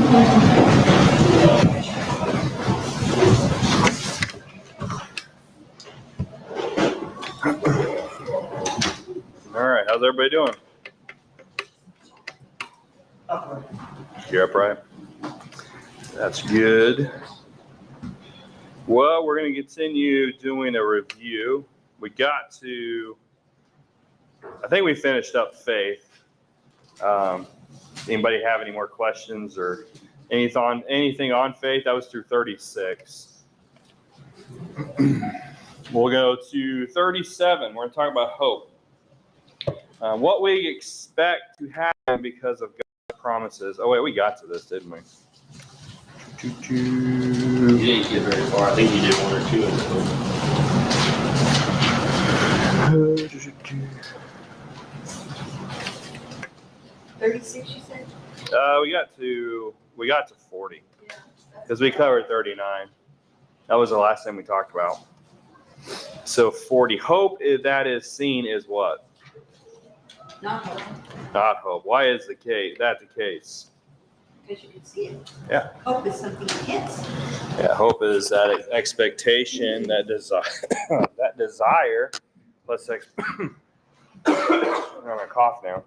All right, how's everybody doing? You're upright. That's good. Well, we're going to continue doing a review. I think we finished up faith. Anybody have any more questions or anything on faith? That was through 36. We'll go to 37. We're going to talk about hope. What we expect to happen because of God's promises. Oh, wait, we got to this, didn't we? You didn't get very far. I think you did one or two of them. 36, you said? We got to 40 because we covered 39. That was the last thing we talked about. So 40. Hope that is seen is what? Not hope. Not hope. Why is that the case? Because you can see it. Yeah. Hope is something you can't see. Yeah. Hope is that expectation, that desire, plus I'm gonna cough now.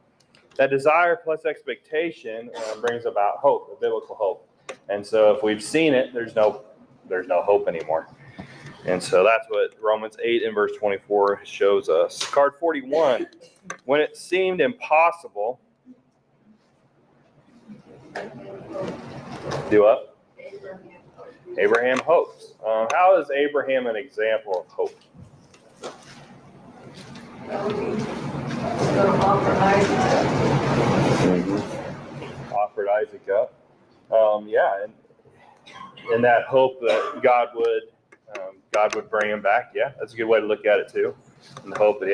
That desire plus expectation brings about hope, a biblical hope. And so if we've seen it, there's no hope anymore. And so that's what Romans 8 and verse 24 shows us. Card 41. When it seemed impossible. Do what? Abraham hopes. How is Abraham an example of hope? Offered Isaac up. And that hope that God would bring him back. Yeah, that's a good way to look at it too. And the hope that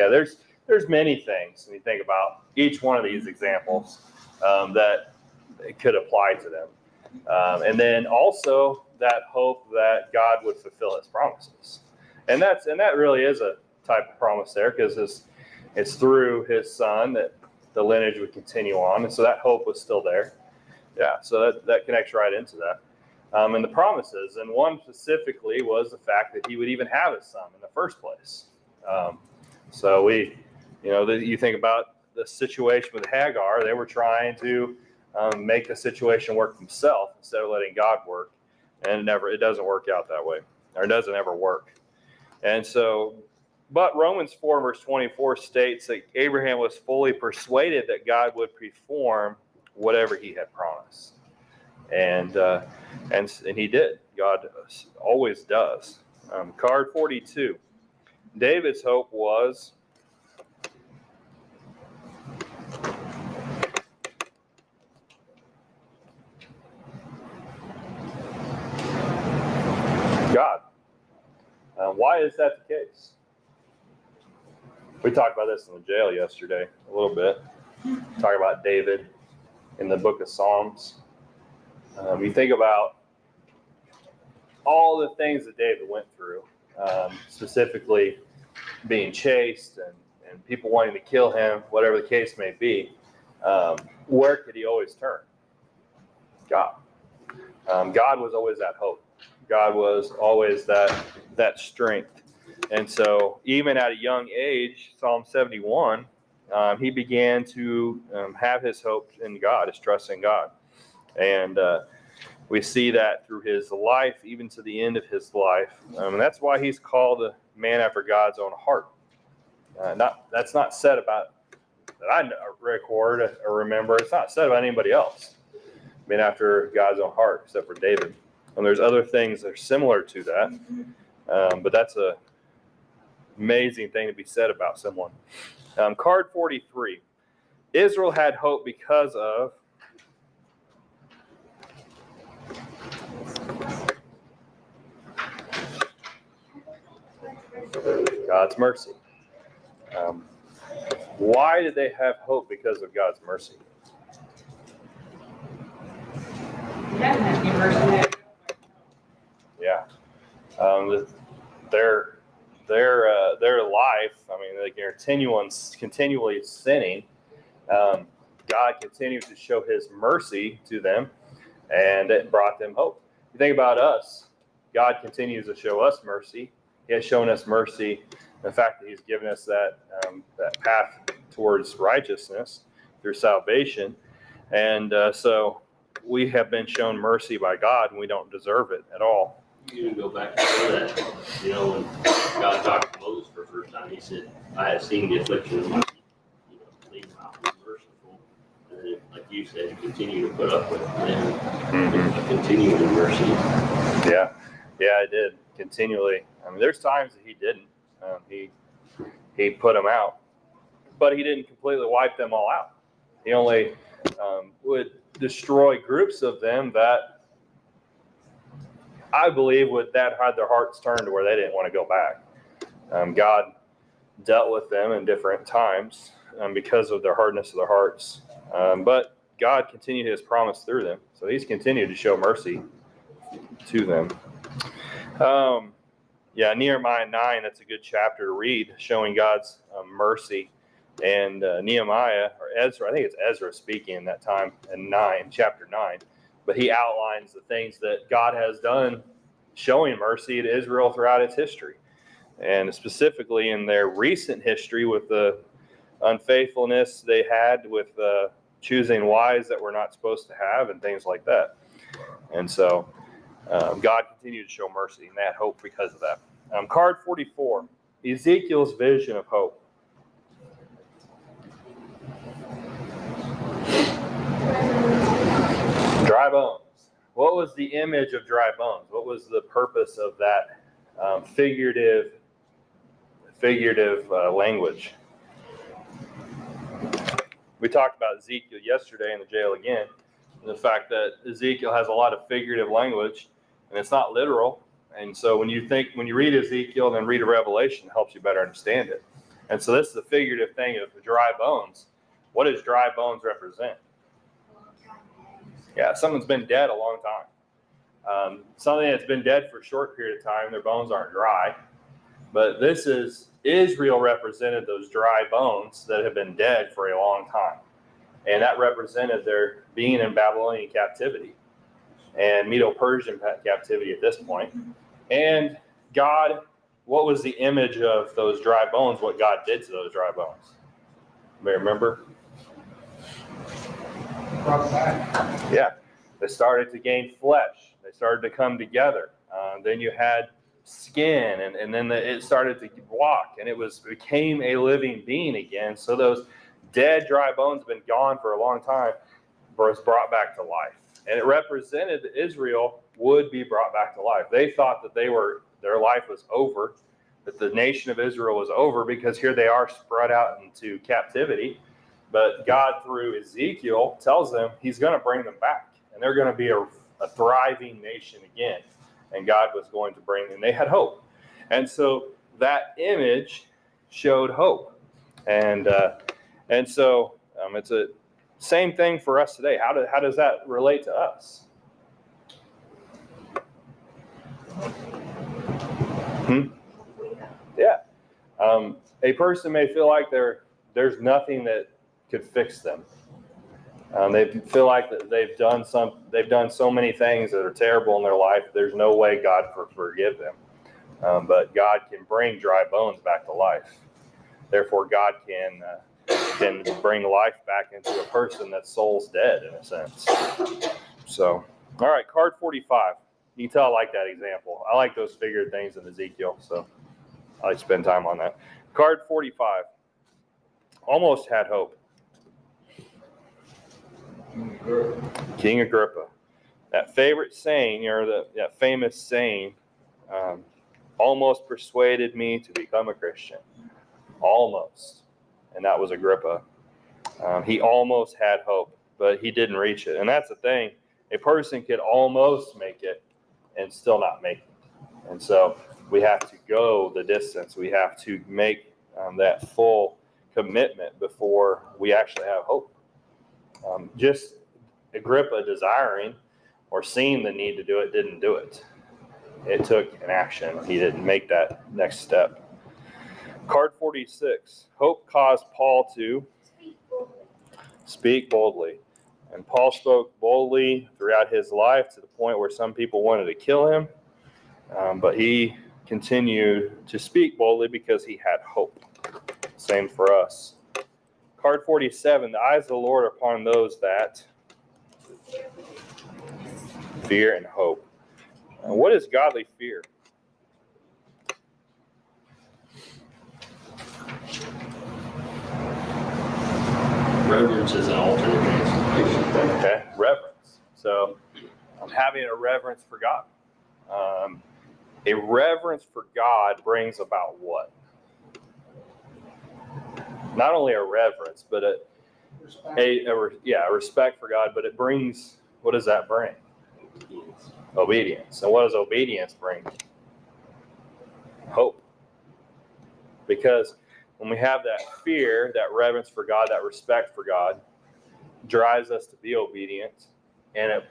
there's many things when you think about each one of these examples that it could apply to them. And then also that hope that God would fulfill his promises. And that really is a type of promise there, because it's through his son that the lineage would continue on. And so that hope was still there. Yeah, so that connects right into that. And the promises, and one specifically was the fact that he would even have his son in the first place. So you think about the situation with Hagar, they were trying to make the situation work themselves instead of letting God work. And it doesn't work out that way, or it doesn't ever work. And so, but Romans 4 verse 24 states that Abraham was fully persuaded that God would perform whatever he had promised. And he did. God always does. Card 42. David's hope was God. Why is that the case? We talked about this in the jail yesterday a little bit. Talk about David in the book of Psalms. You think about all the things that David went through, specifically being chased and people wanting to kill him, whatever the case may be. Where could he always turn? God. God was always that hope. God was always that strength. And so even at a young age, Psalm 71, he began to have his hope in God, his trust in God. And we see that through his life, even to the end of his life. And that's why he's called a man after God's own heart. That's not said about, that I record or remember, it's not said about anybody else. Man after God's own heart, except for David. And there's other things that are similar to that. But that's a amazing thing to be said about someone. Card 43. Israel had hope because of God's mercy. Why did they have hope because of God's mercy? He doesn't have any mercy. Yeah. Their life, I mean, they're continually sinning. God continues to show his mercy to them. and it brought them hope. You think about us, God continues to show us mercy. He has shown us mercy, the fact that he's given us that path towards righteousness through salvation. And so we have been shown mercy by God, and we don't deserve it at all. You can go back to that, when God talked to Moses for the first time, he said, I have seen the affliction of my people, leave them out, be merciful. And then, like you said, continue to put up with them, continue in mercy. Yeah, I did, continually. I mean, there's times that he didn't. He put them out, but he didn't completely wipe them all out. He only would destroy groups of them that I believe that had their hearts turned to where they didn't want to go back. God dealt with them in different times because of their hardness of their hearts. But God continued his promise through them. So he's continued to show mercy to them. Nehemiah 9, that's a good chapter to read, showing God's mercy. And Nehemiah, or Ezra, I think it's Ezra speaking in that time in chapter 9. But he outlines the things that God has done, showing mercy to Israel throughout its history. And specifically in their recent history with the unfaithfulness they had with choosing wives that were not supposed to have and things like that. And so God continued to show mercy, and they had hope because of that. Card 44, Ezekiel's vision of hope. Dry bones. What was the image of dry bones? What was the purpose of that figurative language? We talked about Ezekiel yesterday in the jail again, and the fact that Ezekiel has a lot of figurative language, and it's not literal. And so when you read Ezekiel and then read a Revelation, it helps you better understand it. And so this is the figurative thing of dry bones. What does dry bones represent? Yeah, someone's been dead a long time. Something that's been dead for a short period of time, their bones aren't dry. But this is, Israel represented those dry bones that have been dead for a long time. And that represented their being in Babylonian captivity and Medo-Persian captivity at this point. And God, what was the image of those dry bones, what God did to those dry bones? Anybody remember? Yeah, they started to gain flesh. They started to come together. Then you had skin, and then it started to walk, and it became a living being again. So those dead, dry bones have been gone for a long time, was brought back to life. And it represented that Israel would be brought back to life. They thought that their life was over, that the nation of Israel was over, because here they are spread out into captivity. But God, through Ezekiel, tells them he's going to bring them back, and they're going to be a thriving nation again. And God was going to bring them. They had hope. And so that image showed hope. And so it's a same thing for us today. How does that relate to us? Yeah. A person may feel like there's nothing that could fix them. They feel like that they've done so many things that are terrible in their life. There's no way God will forgive them. But God can bring dry bones back to life. Therefore, God can bring life back into a person that's soul's dead, in a sense. So, all right, card 45. You can tell I like that example. I like those figured things in Ezekiel, so I like to spend time on that. Card 45. Almost had hope. King Agrippa. That favorite saying, or that famous saying, almost persuaded me to become a Christian. Almost. And that was Agrippa. He almost had hope, but he didn't reach it. And that's the thing. A person could almost make it and still not make it. And so we have to go the distance. We have to make that full commitment before we actually have hope. Just Agrippa desiring or seeing the need to do it didn't do it. It took an action. He didn't make that next step. Card 46. Hope caused Paul to speak boldly. And Paul spoke boldly throughout his life to the point where some people wanted to kill him. But he continued to speak boldly because he had hope. Same for us. Card 47, the eyes of the Lord are upon those that fear and hope. What is godly fear? Reverence is an alternate translation. Okay, reverence. So I'm having a reverence for God. A reverence for God brings about what? Not only a reverence, but a respect for God, but it brings, what does that bring? Obedience. And what does obedience bring? Hope. Because when we have that fear, that reverence for God, that respect for God, drives us to be obedient, and it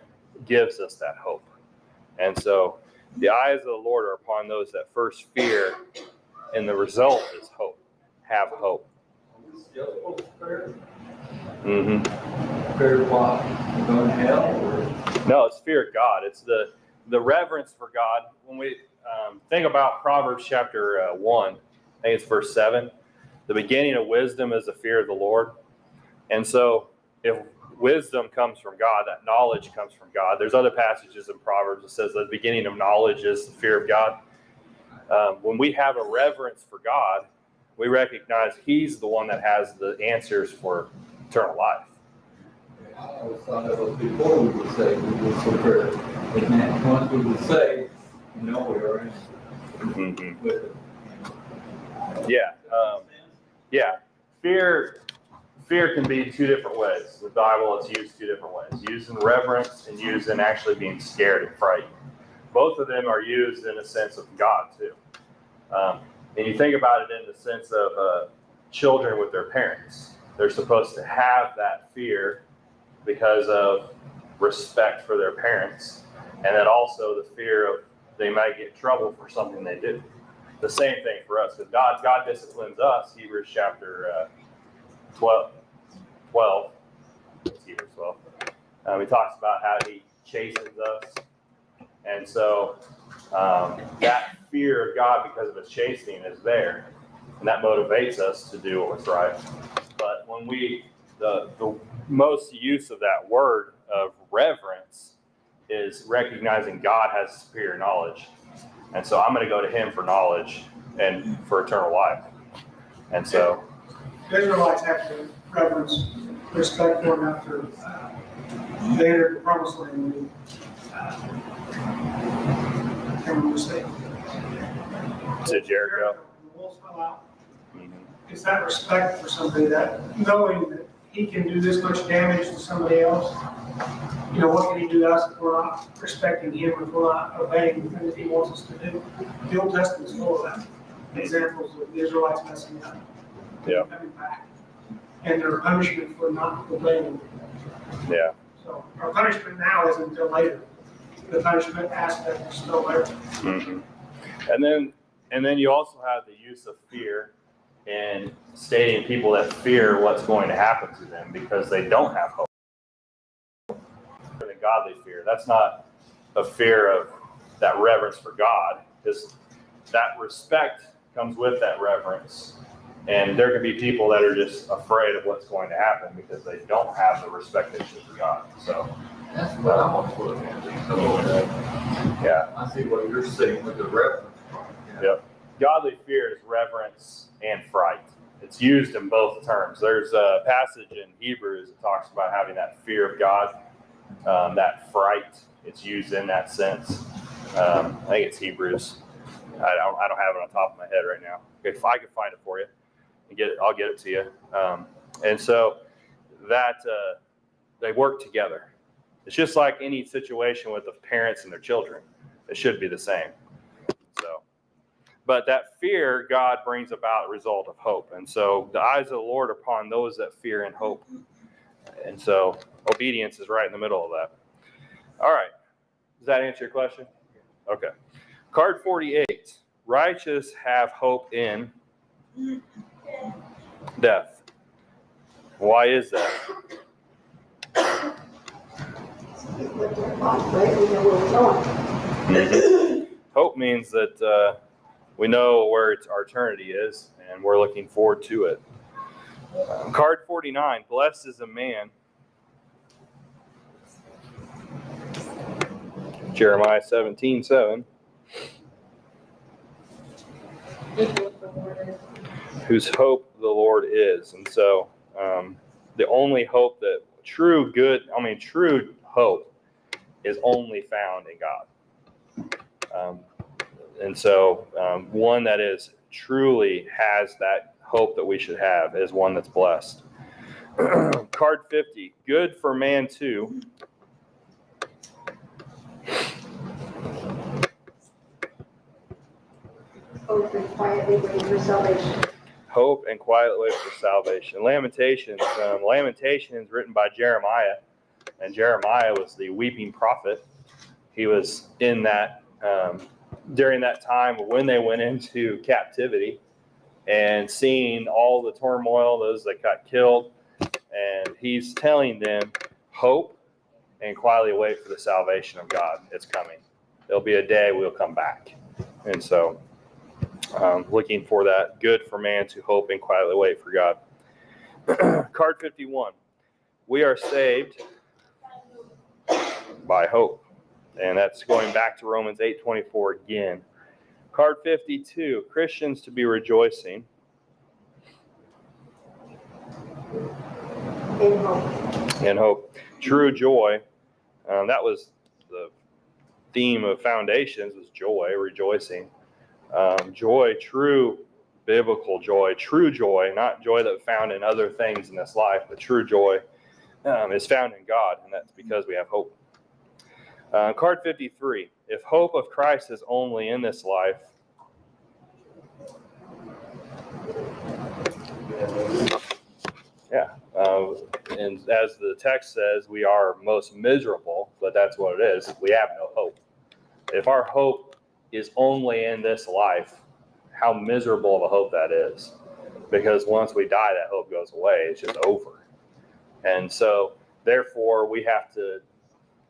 gives us that hope. And so the eyes of the Lord are upon those that first fear, and the result is hope. Have hope. Mm-hmm. Fear of what? Going to hell? No, it's fear of God. It's the reverence for God. When we think about Proverbs chapter 1, I think it's verse 7, the beginning of wisdom is the fear of the Lord. And so if wisdom comes from God, that knowledge comes from God. There's other passages in Proverbs that says the beginning of knowledge is the fear of God. When we have a reverence for God, we recognize He's the one that has the answers for eternal life. I always thought that was before we were saved, we were so prayer. And then once we were saved, we are in Mm-hmm. with it. Yeah. Fear can be two different ways. The Bible is used two different ways. Used in reverence and used in actually being scared and frightened. Both of them are used in a sense of God too. And you think about it in the sense of children with their parents. They're supposed to have that fear because of respect for their parents, and then also the fear of they might get in trouble for something they do. The same thing for us, because God disciplines us. Hebrews chapter 12. It's Hebrews 12. He talks about how He chastens us, and so that fear of God because of His chastening is there, and that motivates us to do what's right. But when the most use of that word of reverence is recognizing God has superior knowledge. And so I'm going to go to Him for knowledge and for eternal life. And so The Israelites had to reverence, respect for Him after they entered the promised land. to Jericho. The wolves fell out. Mhm. It's that respect for somebody, that knowing that he can do this much damage to somebody else. You know, what can he do to us if we're not respecting him, if we're not obeying the things he wants us to do? The Old Testament is full of that. Examples of the Israelites messing up. Yeah. Coming back. And their punishment for not obeying. Yeah. So our punishment now isn't until later. The punishment aspect is still there. Mm-hmm. And then you also have the use of fear in stating people that fear what's going to happen to them because they don't have hope. The godly fear. That's not a fear of that reverence for God. Because that respect comes with that reverence. And there can be people that are just afraid of what's going to happen because they don't have the respect they should for God. So That's what I'm also looking at. yeah. I see what you're saying with the reference. Yep. Godly fear is reverence and fright. It's used in both terms. There's a passage in Hebrews that talks about having that fear of God, that fright. It's used in that sense. I think it's Hebrews. I don't have it on top of my head right now. If I can find it for you and get it, I'll get it to you. And so that they work together. It's just like any situation with the parents and their children. It should be the same. So, but that fear God brings about a result of hope. And so the eyes of the Lord are upon those that fear and hope. And so obedience is right in the middle of that. All right. Does that answer your question? Okay. Card 48. Righteous have hope in death. Why is that? But they're off, right? We know where we're going. Hope means that we know where our eternity is, and we're looking forward to it. Card 49, blessed is a man. Jeremiah 17:7. Whose hope the Lord is. And so the only hope that true hope is only found in God. And so one that is truly has that hope that we should have is one that's blessed. Card 50, good for man too. Hope and quietly wait for salvation. Hope and quiet wait for salvation. Lamentations written by Jeremiah, and Jeremiah was the weeping prophet. He was in that during that time when they went into captivity and seeing all the turmoil, those that got killed, and he's telling them, hope and quietly wait for the salvation of God. It's coming. There'll be a day we'll come back. And so looking for that, good for man to hope and quietly wait for God. Card 51, we are saved by hope. And that's going back to Romans 8:24 again. Card 52, Christians to be rejoicing. In hope. In hope. True joy. That was the theme of Foundations, was joy, rejoicing. Joy, true biblical joy, true joy, not joy that found in other things in this life, but true joy is found in God, and that's because we have hope. Card 53, if hope of Christ is only in this life, and as the text says, we are most miserable, but that's what it is. We have no hope. If our hope is only in this life, how miserable of a hope that is. Because once we die, that hope goes away. It's just over. And so, therefore, we have to,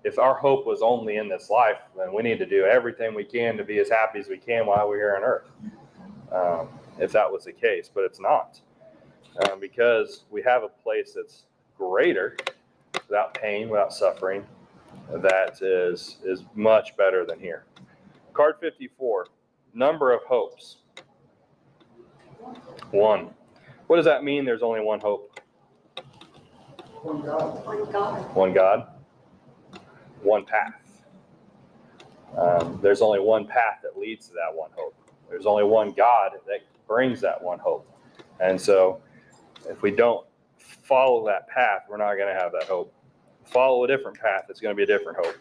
if our hope was only in this life, then we need to do everything we can to be as happy as we can while we're here on earth. If that was the case, but it's not. Because we have a place that's greater, without pain, without suffering, that is much better than here. Card 54, number of hopes. 1. What does that mean? There's only one hope. One God. One God. One path. There's only one path that leads to that one hope. There's only one God that brings that one hope. And so if we don't follow that path, we're not going to have that hope. Follow a different path, it's going to be a different hope.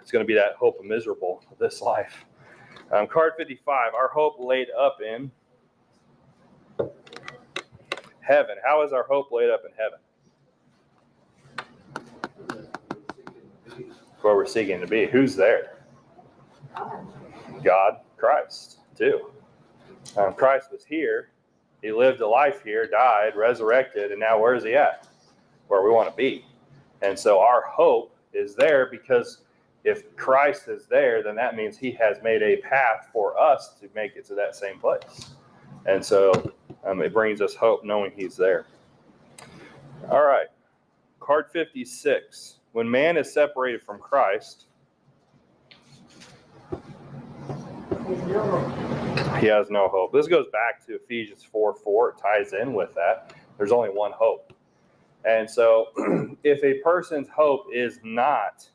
It's going to be that hope of miserable of this life. Card 55, our hope laid up in heaven. How is our hope laid up in heaven? Where we're seeking to be. Who's there? God, Christ, too. Christ was here. He lived a life here, died, resurrected, and now where is he at? Where we want to be. And so our hope is there because if Christ is there, then that means he has made a path for us to make it to that same place. And so it brings us hope knowing he's there. All right. Card 56. When man is separated from Christ, he has no hope. This goes back to Ephesians 4:4. It ties in with that. There's only one hope. And so if a person's hope is not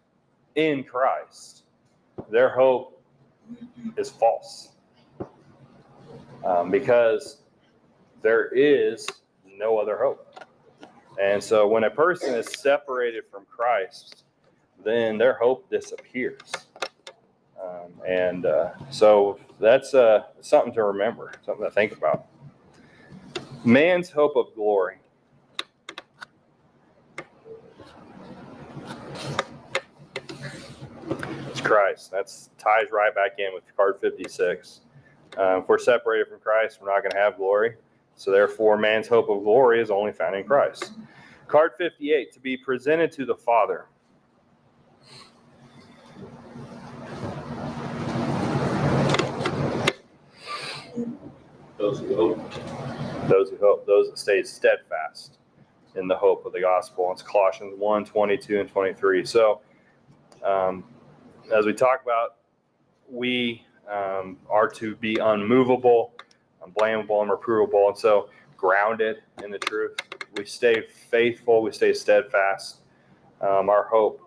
in Christ, their hope is false. Because there is no other hope. And so when a person is separated from Christ, then their hope disappears. So that's something to remember, something to think about. Man's hope of glory. It's Christ. That ties right back in with card 56. If we're separated from Christ, we're not going to have glory. So therefore, man's hope of glory is only found in Christ. Card 58, to be presented to the Father. Those who hope. Those who hope, those that stay steadfast in the hope of the gospel. It's Colossians 1, 22 and 23. So as we talk about, we are to be unmovable, unblameable, and reprovable. And so grounded in the truth. We stay faithful. We stay steadfast. Our hope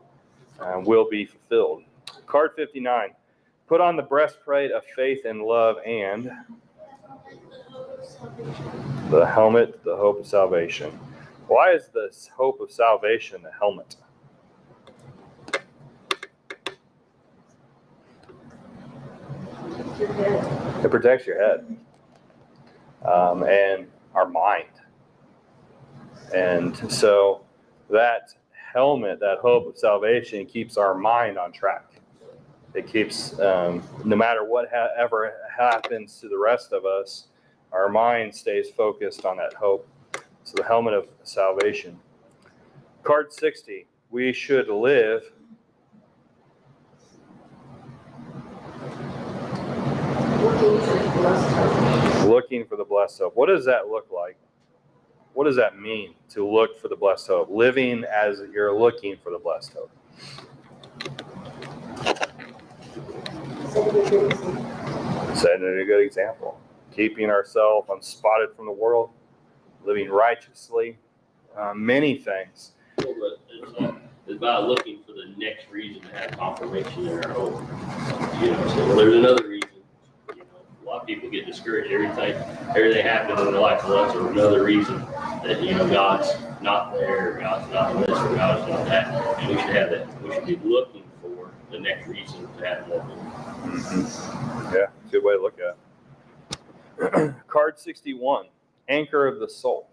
will be fulfilled. Card 59. Put on the breastplate of faith and love and the helmet, the hope of salvation. Why is the hope of salvation the helmet? It protects your head and our mind. And so that helmet, that hope of salvation, keeps our mind on track. It keeps, no matter what ever happens to the rest of us, our mind stays focused on that hope. So the helmet of salvation. Card 60, we should live looking for the blessed hope. What does that look like? What does that mean to look for the blessed hope? Living as you're looking for the blessed hope. Setting a good example. Keeping ourselves unspotted from the world. Living righteously. Many things. It's about looking for the next reason to have confirmation in our hope. So well, there's another reason. A lot of people get discouraged. Everything happens in their life. Well, that's another reason that God's not there, God's not this, or God's not that. And we should have that. We should be looking for the next reason to have that. Mm-hmm. Yeah, good way to look at it. Card 61, anchor of the soul.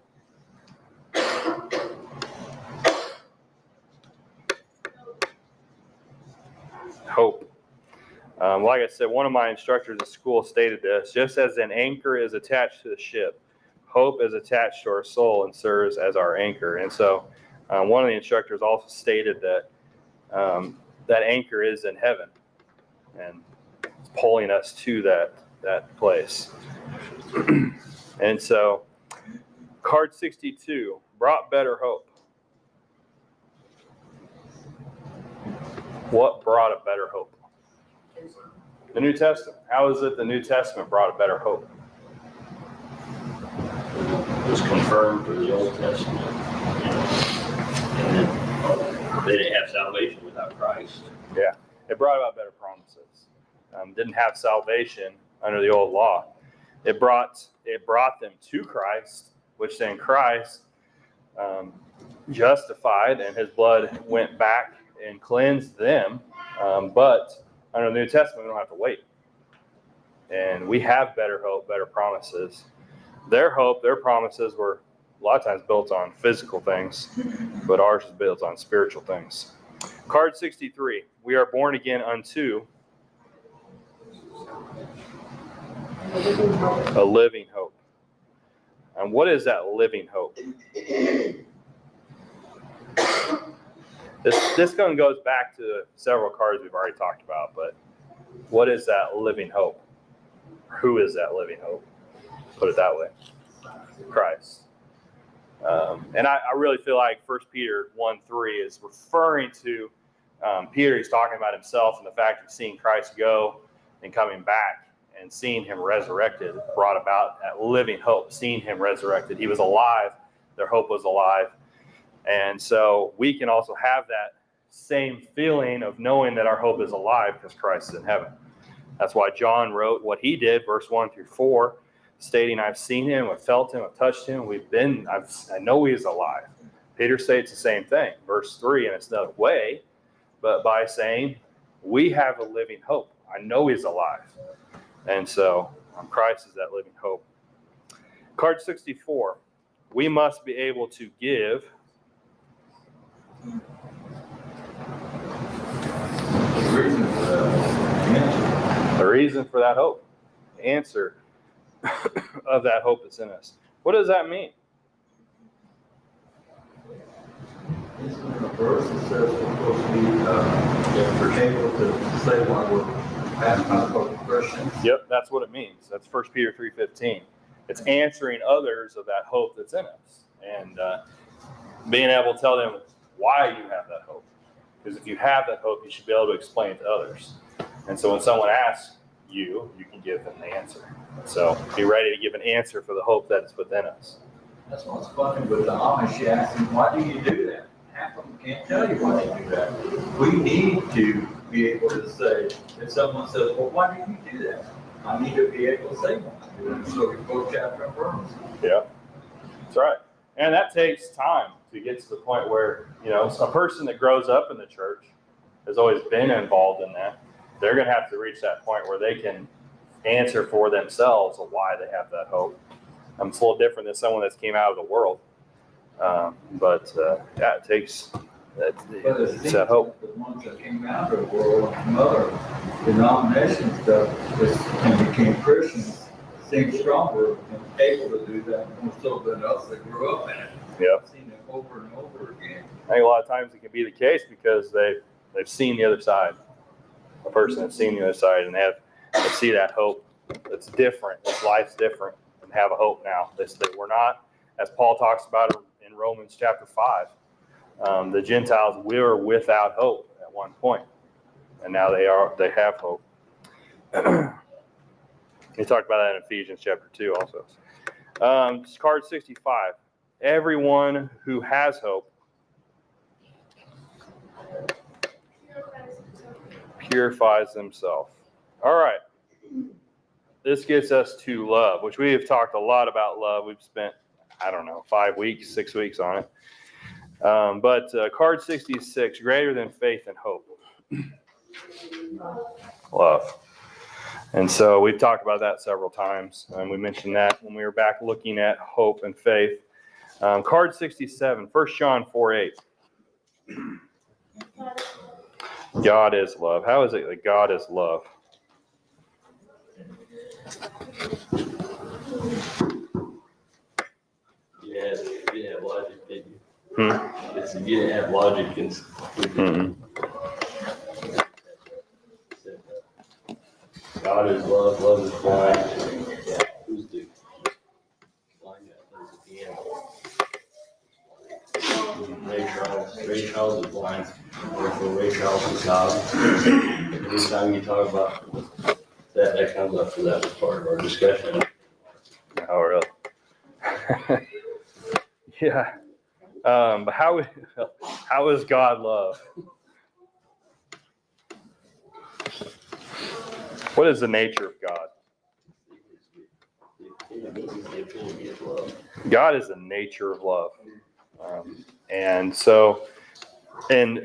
Hope. Like I said, one of my instructors at school stated this: just as an anchor is attached to the ship, hope is attached to our soul and serves as our anchor. And so one of the instructors also stated that that anchor is in heaven and it's pulling us to that place. And so card 62, brought better hope. What brought a better hope? The New Testament. How is it the New Testament brought a better hope? It was confirmed through the Old Testament. And then they didn't have salvation without Christ. Yeah, it brought about better promises. Didn't have salvation under the old law. It brought them to Christ, which then Christ justified, and his blood went back and cleansed them. But under the New Testament, we don't have to wait. And we have better hope, better promises. Their hope, their promises were a lot of times built on physical things, but ours is built on spiritual things. Card 63, we are born again unto a living hope. And what is that living hope? This one goes back to several cards we've already talked about, but what is that living hope? Who is that living hope? Put it that way. Christ. And I really feel like 1 Peter 1:3 is referring to Peter. He's talking about himself and the fact of seeing Christ go and coming back and seeing him resurrected brought about that living hope. Seeing him resurrected. He was alive. Their hope was alive. And so we can also have that same feeling of knowing that our hope is alive because Christ is in heaven. That's why John wrote what he did, verse 1-4, stating, I've seen him, I've felt him, I've touched him, I know he is alive. Peter states the same thing, verse 3, and it's another way, but by saying, we have a living hope. I know he's alive. And so Christ is that living hope. Card 64, we must be able to give the reason for that hope, the answer of that hope that's in us. What does that mean? It's in a verse that says we're supposed to be able to say why we're asking the Christians. Yep, that's what it means. That's 1 Peter 3:15. It's answering others of that hope that's in us, and being able to tell them why you have that hope. Because if you have that hope, you should be able to explain it to others. And so when someone asks you, you can give them the answer. So be ready to give an answer for the hope that is within us. That's what's funny with the Amish. You ask them, why do you do that? Half of them can't tell you why they do that. We need to be able to say, if someone says, well, why do you do that? I need to be able to say why. So we go chapter and verse. Yeah, that's right. And that takes time to get to the point where, a person that grows up in the church has always been involved in that. They're going to have to reach that point where they can answer for themselves of why they have that hope. It's a little different than someone that's came out of the world. It takes it's that hope. The ones that came out of the world from other denominations and became Christians seem stronger and able to do that more so than us that grew up in it. Yep. I've seen it over and over again. I think a lot of times it can be the case because they've seen the other side. A person that's seen the other side and they see that hope. It's different. This life's different, and have a hope now. We're not, as Paul talks about in Romans chapter 5. The Gentiles were without hope at one point, and now they have hope. He talked about that in Ephesians chapter 2 also. Card 65. Everyone who has hope purifies himself. All right. This gets us to love, which we have talked a lot about love. We've spent, 5 weeks, 6 weeks on it. Card 66, greater than faith and hope. Love. And so we've talked about that several times. And we mentioned that when we were back looking at hope and faith. Card 67, 1 John 4:8. God is love. How is it that God is love? You didn't have logic, did you? Hmm? You didn't have logic and. Mm-hmm. God is love, love is blind. Who's the blind guy plays the piano? Ray Charles is blind. Therefore, Ray Charles is God. Every time you talk about that comes up for that as part of our discussion. Oh, really? Yeah. But how is God love? What is the nature of God? God is the nature of love. And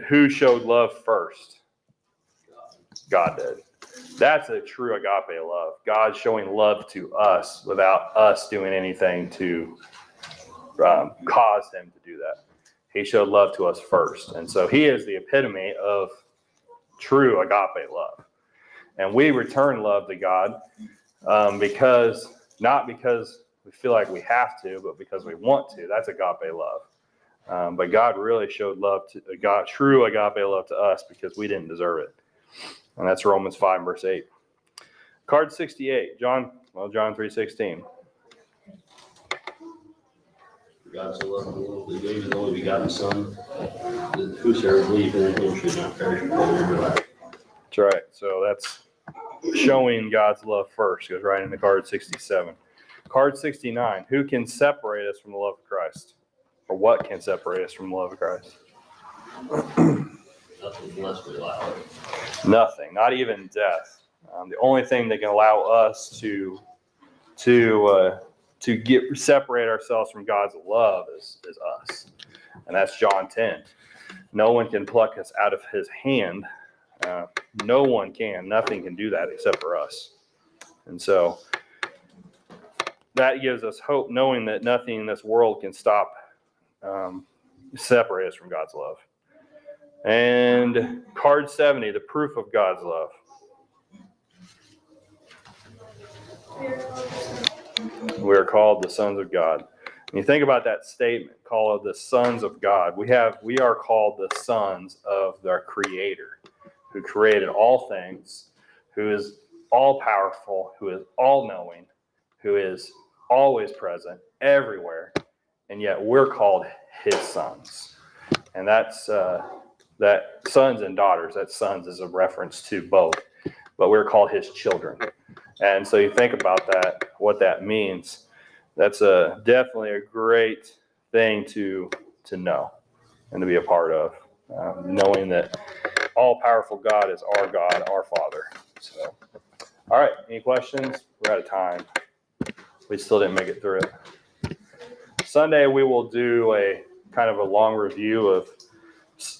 who showed love first? God did. That's a true agape love. God showing love to us without us doing anything to cause him to do that. He showed love to us first. And so he is the epitome of true agape love. And we return love to God not because we feel like we have to, but because we want to. That's agape love. But God really showed true agape love to us because we didn't deserve it. And that's Romans 5, verse 8. Card 68, John 3:16. God so loved the world that he gave his only begotten Son, that whosoever believes in him should not perish but have everlasting life. That's right. So that's showing God's love first. Goes right into card 67. Card 69. Who can separate us from the love of Christ? Or what can separate us from the love of Christ? Nothing unless we allow it. Nothing. Not even death. The only thing that can allow us to separate ourselves from God's love is us. And that's John 10. No one can pluck us out of his hand. No one can. Nothing can do that except for us. And so that gives us hope, knowing that nothing in this world can separate us from God's love. And card 70, the proof of God's love. We are called the sons of God. When you think about that statement, called the sons of God, we are called the sons of our Creator, who created all things, who is all powerful, who is all knowing, who is always present everywhere, and yet we're called his sons. And that's that sons and daughters. That sons is a reference to both, but we're called his children. And so you think about that, what that means. That's definitely a great thing to know and to be a part of, knowing that all powerful God is our God, our Father. So, all right, any questions? We're out of time. We still didn't make it through it. Sunday, we will do a kind of a long review of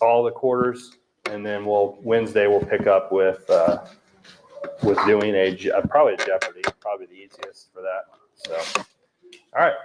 all the quarters, and then Wednesday we'll pick up with doing probably a Jeopardy, probably the easiest for that. So, all right.